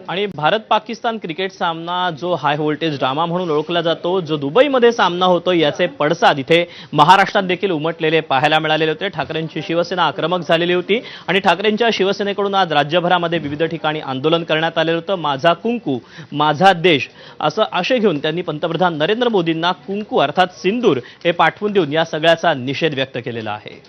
आणि भारत पाकिस्तान क्रिकेट सामना जो हाय व्होल्टेज ड्रामा म्हणून ओळखला जातो, जो दुबईमध्ये सामना होतो, याचे पडसाद इथे महाराष्ट्रात देखील उमटलेले पाहायला मिळालेले होते। ठाकरेंची शिवसेना आक्रमक झालेली होती आणि ठाकरेंच्या शिवसेनेकडून आज राज्यभरामध्ये विविध ठिकाणी आंदोलन करण्यात आलेलं होतं। माझा कुंकू माझा देश असं आशय घेऊन त्यांनी पंतप्रधान नरेंद्र मोदींना कुंकू अर्थात सिंदूर हे पाठवून देऊन या सगळ्याचा निषेध व्यक्त केलेला आहे।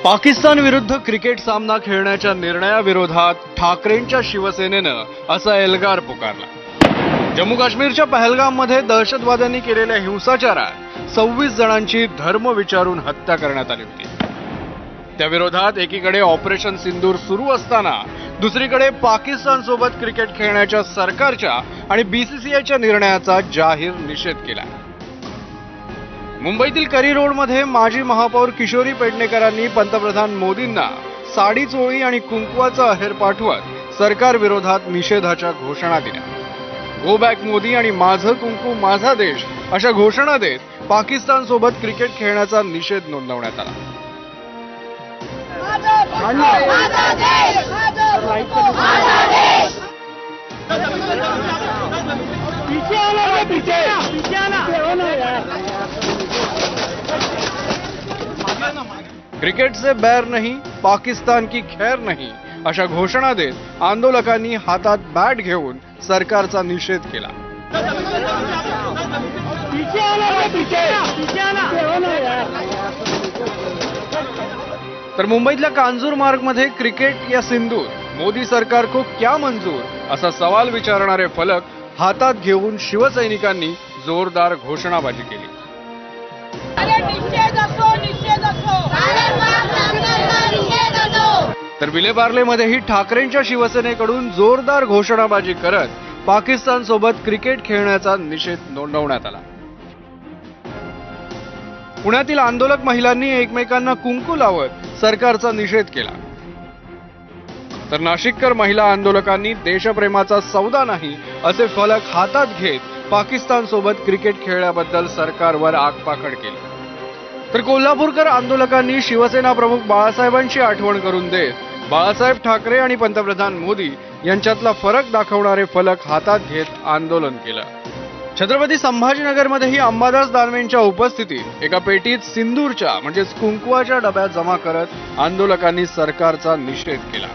पाकिस्तान विरुद्ध क्रिकेट सामना खेळण्याच्या निर्णयाविरोधात ठाकरेंच्या शिवसेनेनं असा एल्गार पुकारला। जम्मू काश्मीरच्या पहलगाममध्ये दहशतवाद्यांनी केलेल्या हिंसाचारात 26 जणांची धर्म विचारून हत्या करण्यात आली होती। त्या विरोधात एकीकडे ऑपरेशन सिंदूर सुरू असताना दुसरीकडे पाकिस्तान सोबत क्रिकेट खेळण्याच्या सरकारच्या आणि बीसीसीआयच्या निर्णयाचा जाहीर निषेध केला। मुंबईतील करी रोडमध्ये माजी महापौर किशोरी पेडणेकरांनी पंतप्रधान मोदींना साडी चोळी आणि कुंकवाचा अहेर पाठवत सरकार विरोधात निषेधाच्या घोषणा दिल्या। गो बॅक मोदी आणि माझं कुंकू माझा देश अशा घोषणा देत पाकिस्तान सोबत क्रिकेट खेळण्याचा निषेध नोंदवण्यात आला। क्रिकेट से बैर नहीं, पाकिस्तान की खैर नहीं अशा घोषणा देत आंदोलकांनी हातात बॅट घेऊन सरकारचा निषेध केला। तर मुंबईतल्या कांजूर मार्गमध्ये क्रिकेट या सिंदूर मोदी सरकार को क्या मंजूर असा सवाल विचारणारे फलक हातात घेऊन शिवसैनिकांनी जोरदार घोषणाबाजी केली। तर विलेपार्लेमध्येही ठाकरेंच्या शिवसेनेकडून जोरदार घोषणाबाजी करत पाकिस्तान सोबत क्रिकेट खेळण्याचा निषेध नोंदवण्यात आला। पुण्यातील आंदोलक महिलांनी एकमेकांना कुंकू लावत सरकारचा निषेध केला। तर नाशिककर महिला आंदोलकांनी देशप्रेमाचा सौदा नाही असे फलक हातात घेत पाकिस्तान सोबत क्रिकेट खेळल्याबद्दल सरकारवर आगपाखड केली। तर कोल्हापूरकर आंदोलकांनी शिवसेना प्रमुख बाळासाहेबांची आठवण करून देत बाळासाहेब ठाकरे आणि पंतप्रधान मोदी यांच्यातला फरक दाखवणारे फलक हातात घेत आंदोलन केलं। छत्रपती संभाजीनगरमध्येही अंबादास दानवेंच्या उपस्थितीत एका पेटीत सिंदूरच्या म्हणजेच कुंकवाच्या डब्या जमा करत आंदोलकांनी सरकारचा निषेध केला।